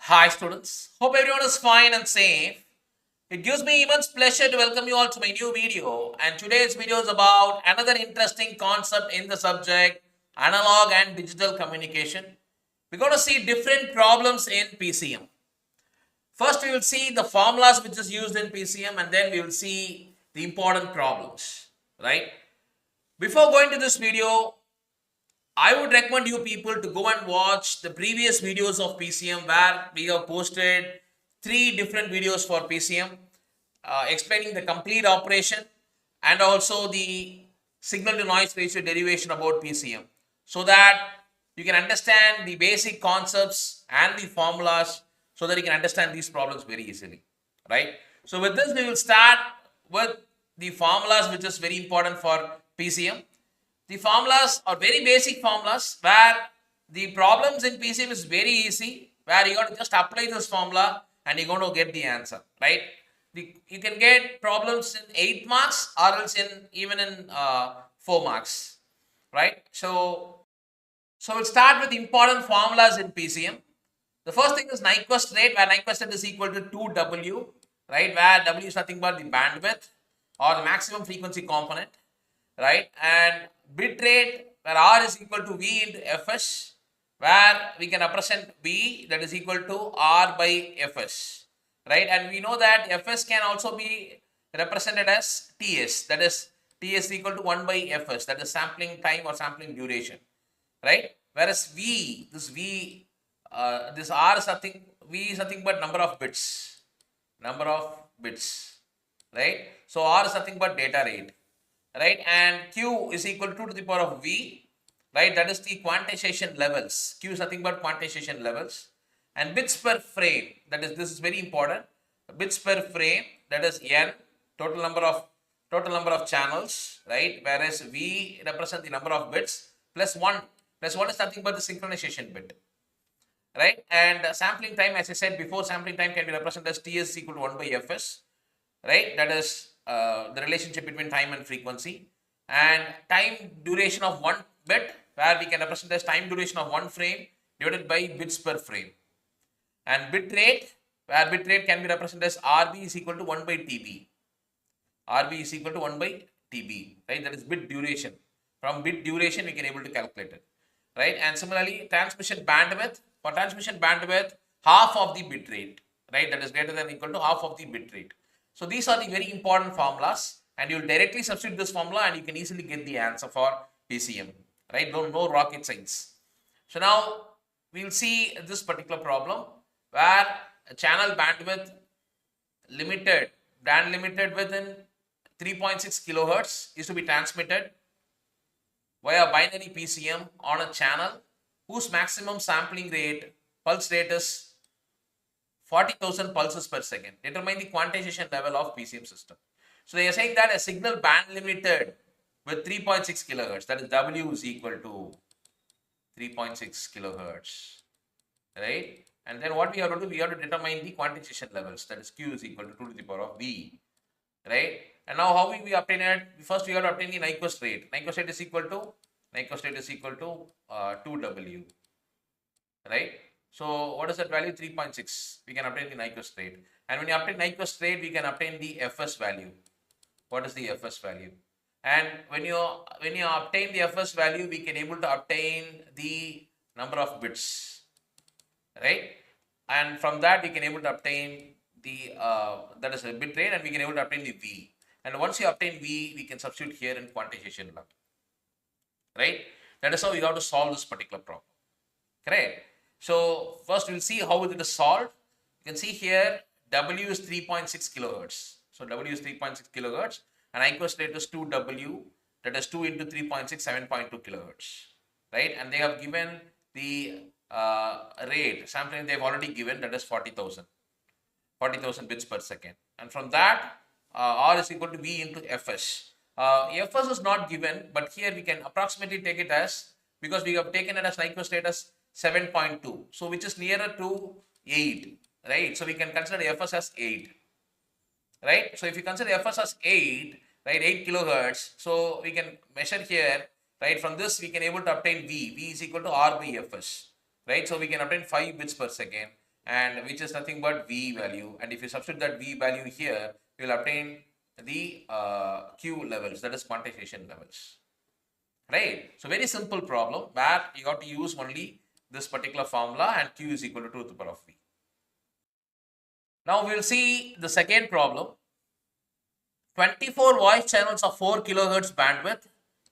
Hi students, hope everyone is fine and safe. It gives me immense pleasure to welcome you all to my new video, and today's video is about another interesting concept in the subject analog and digital communication. We're going to see different problems in PCM. First we will see the formulas which is used in PCM, and then we will see the important problems, right? Before going to this video, I would recommend you people to go and watch the previous videos of PCM where we have posted 3 different videos for PCM explaining the complete operation and also the signal to noise ratio derivation about PCM, so that you can understand the basic concepts and the formulas so that you can understand these problems very easily, right? So with this we will start with the formulas, which is very important for PCM. The formulas are very basic formulas where the problems in PCM is very easy, where you got to just apply this formula and you're going to get the answer, right? You can get problems in 8 marks or else even in 4 marks, right? So we'll start with important formulas in PCM. The first thing is Nyquist rate, where Nyquist rate is equal to 2W, right? Where W is nothing but the bandwidth or the maximum frequency component, right? And bit rate, where R is equal to V into Fs, where we can represent V, that is equal to R by Fs, right? And we know that Fs can also be represented as Ts, that is Ts equal to 1 by Fs, that is sampling time or sampling duration, right? Whereas V, this R is nothing, V is nothing but number of bits, right? So R is nothing but data rate, right? And Q is equal to 2 to the power of V, right? That is the quantization levels. Q is nothing but quantization levels. And bits per frame, that is, this is very important. Bits per frame, that is N, total number of channels, right? Whereas V represent the number of bits plus 1. Plus 1 is nothing but the synchronization bit, right? And sampling time, as I said before, sampling time can be represented as Ts is equal to 1 by Fs, right? That is the relationship between time and frequency. And time duration of 1 bit, where we can represent as time duration of 1 frame divided by bits per frame. And bit rate, where bit rate can be represented as Rb is equal to 1 by Tb. Rb is equal to 1 by Tb, right? That is bit duration. From bit duration, we can able to calculate it, right? And similarly, transmission bandwidth. For transmission bandwidth, half of the bit rate, right? That is greater than or equal to half of the bit rate. So these are the very important formulas, and you will directly substitute this formula and you can easily get the answer for PCM, right? No rocket science. So now we will see this particular problem where a channel bandwidth band limited within 3.6 kilohertz is to be transmitted via binary PCM on a channel whose maximum sampling rate, pulse rate is 40,000 pulses per second. Determine the quantization level of PCM system. So they are saying that a signal band limited with 3.6 kilohertz, that is W is equal to 3.6 kilohertz, right? And then what we have to do, we have to determine the quantization levels, that is Q is equal to 2 to the power of V, right? And now how will we obtain it? First we have to obtain the Nyquist rate. Nyquist rate is equal to 2W, right? So what is that value? 3.6. We can obtain the Nyquist rate. And when you obtain Nyquist rate, we can obtain the Fs value. What is the Fs value? And when you obtain the Fs value, we can able to obtain the number of bits, right? And from that we can able to obtain the that is a bit rate, and we can able to obtain the V. And once you obtain V, we can substitute here in quantization level, right? That is how you have to solve this particular problem, correct? So first we'll see how it is solved. You can see here W is 3.6 kilohertz. So W is 3.6 kilohertz and Nyquist rate is 2W, that is 2 into 3.6, 7.2 kilohertz, right? And they have given the rate, sampling they have already given, that is 40,000 bits per second. And from that, R is equal to V into Fs. Fs is not given, but here we can approximately take it as, because we have taken it as Nyquist rate as 7.2, so which is nearer to 8, right? So we can consider Fs as 8, right? So if you consider Fs as 8, right, 8 kilohertz, so we can measure here, right? From this we can able to obtain V is equal to R by Fs, right? So we can obtain 5 bits per second, and which is nothing but V value. And if you substitute that V value here, you will obtain the Q levels, that is quantization levels. Right? So very simple problem where you got to use only this particular formula, and Q is equal to 2 to the power of V. Now we will see the second problem. 24 voice channels of 4 kHz bandwidth,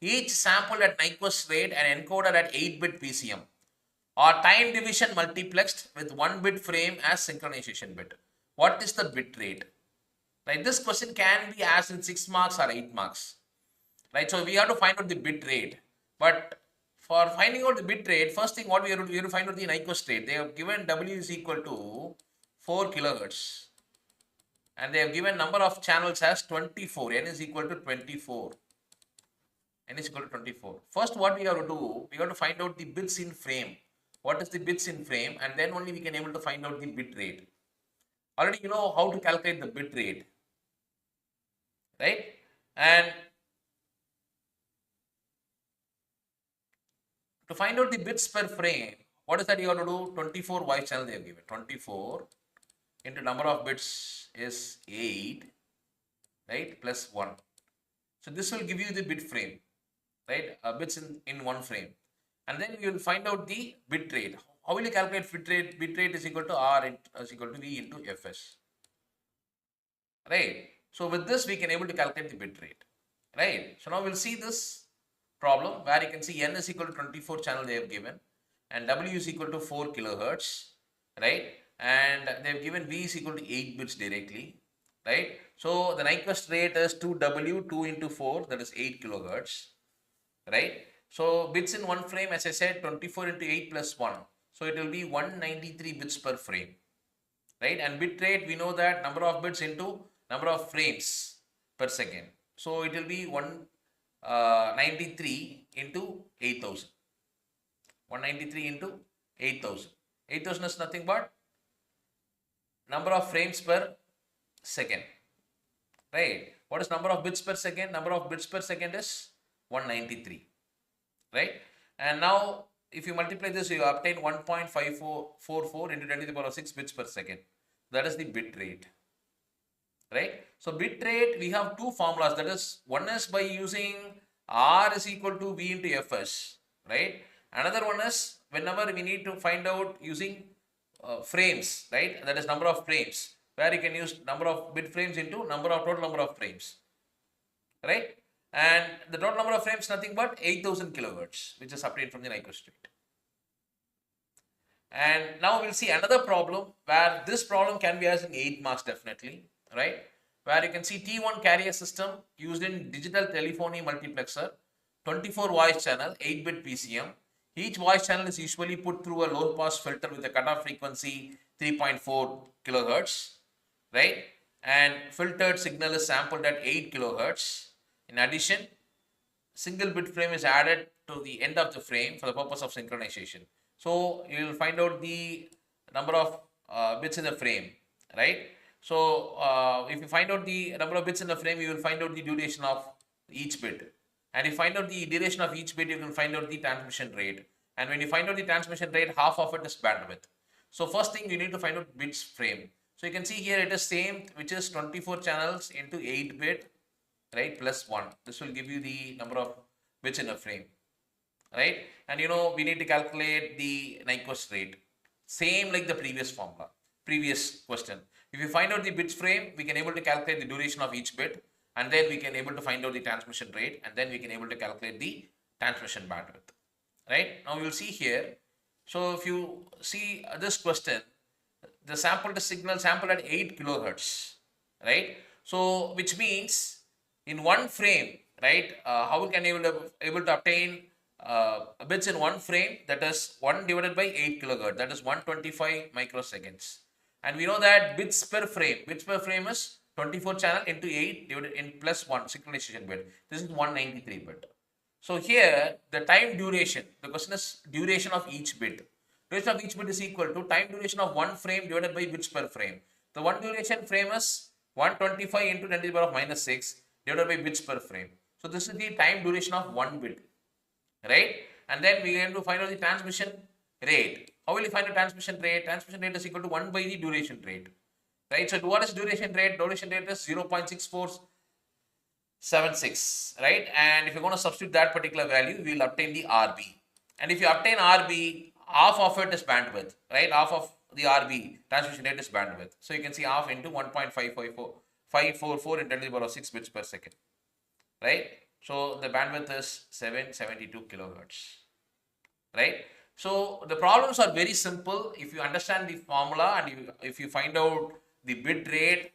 each sampled at Nyquist rate and encoded at 8-bit PCM, are time division multiplexed with 1-bit frame as synchronization bit. What is the bit rate? Right, this question can be asked in 6 marks or 8 marks. Right, so we have to find out the bit rate. But for finding out the bit rate, first thing what we have to find out the Nyquist rate. They have given W is equal to 4 kilohertz. And they have given number of channels as 24. N is equal to 24. N is equal to 24. First, what we have to do, we have to find out the bits in frame. What is the bits in frame? And then only we can able to find out the bit rate. Already you know how to calculate the bit rate. Right? And to find out the bits per frame, what is that you have to do? 24 voice channels they have given. 24 into number of bits is 8, right, plus 1. So this will give you the bit frame, right, bits in one frame. And then you will find out the bit rate. How will you calculate bit rate? Bit rate is equal to R is equal to V into Fs, right. So with this we can able to calculate the bit rate, right. So now we'll see this problem where you can see N is equal to 24 channel they have given, and W is equal to 4 kilohertz, right. And they have given V is equal to 8 bits directly, right. So the Nyquist rate is 2W, 2 into 4, that is 8 kilohertz, right. So bits in one frame, as I said, 24 into 8 plus 1. So it will be 193 bits per frame, right. And bit rate, we know that number of bits into number of frames per second. So it will be 193 into 8000. 193 into 8000. 8000 is nothing but number of frames per second, right. What is number of bits per second? Number of bits per second is 193, right. And now if you multiply this, you obtain 1.5444 into 10 to the power of 6 bits per second. That is the bit rate, right. So bit rate, we have two formulas. That is, one is by using R is equal to V into Fs, right. Another one is whenever we need to find out using frames, right, that is number of frames, where you can use number of bit frames into total number of frames, right. And the total number of frames nothing but 8000 kilohertz, which is obtained from the Nyquist rate. And now we'll see another problem where this problem can be asked in 8 marks definitely, right, where you can see T1 carrier system used in digital telephony multiplexer, 24 voice channel, 8-bit PCM. Each voice channel is usually put through a low pass filter with a cutoff frequency 3.4 kilohertz, right, and filtered signal is sampled at 8 kilohertz. In addition, single bit frame is added to the end of the frame for the purpose of synchronization. So you will find out the number of bits in the frame, right. So if you find out the number of bits in the frame, you will find out the duration of each bit. And if you find out the duration of each bit, you will find out the transmission rate. And when you find out the transmission rate, half of it is bandwidth. So first thing you need to find out bits frame. So you can see here it is same, which is 24 channels into 8-bit, right, plus 1. This will give you the number of bits in a frame, right. And you know we need to calculate the Nyquist rate, same like the previous formula, previous question. If you find out the bits frame, we can able to calculate the duration of each bit, and then we can able to find out the transmission rate, and then we can able to calculate the transmission bandwidth, right. Now we will see here. So if you see this question, the sampled signal sampled at 8 kilohertz, right. So which means in one frame, right, how we can able to obtain bits in one frame, that is 1 divided by 8 kilohertz, that is 125 microseconds. And we know that bits per frame is 24 channel into 8 divided in plus 1 synchronization bit. This is 193 bit. So here the time duration, the question is duration of each bit. Duration of each bit is equal to time duration of one frame divided by bits per frame. The one duration frame is 125 into 10 to the power of minus 6 divided by bits per frame. So this is the time duration of one bit, right. And then we are going to find out the transmission rate. How will you find the transmission rate? Transmission rate is equal to 1 by the duration rate. Right? So what is duration rate? Duration rate is 0.6476. Right? And if you're going to substitute that particular value, we will obtain the RB. And if you obtain RB, half of it is bandwidth. Right? Half of the RB, transmission rate, is bandwidth. So you can see half into 1.544 into 10 to the power of 6 bits per second. Right? So the bandwidth is 772 kilohertz. Right? So the problems are very simple. If you understand the formula and if you find out the bit rate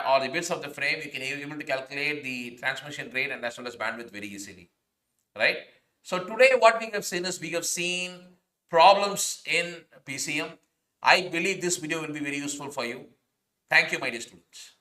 or the bits of the frame, you can be able to calculate the transmission rate and as well as bandwidth very easily. Right? So today what we have seen is we have seen problems in PCM. I believe this video will be very useful for you. Thank you, my dear students.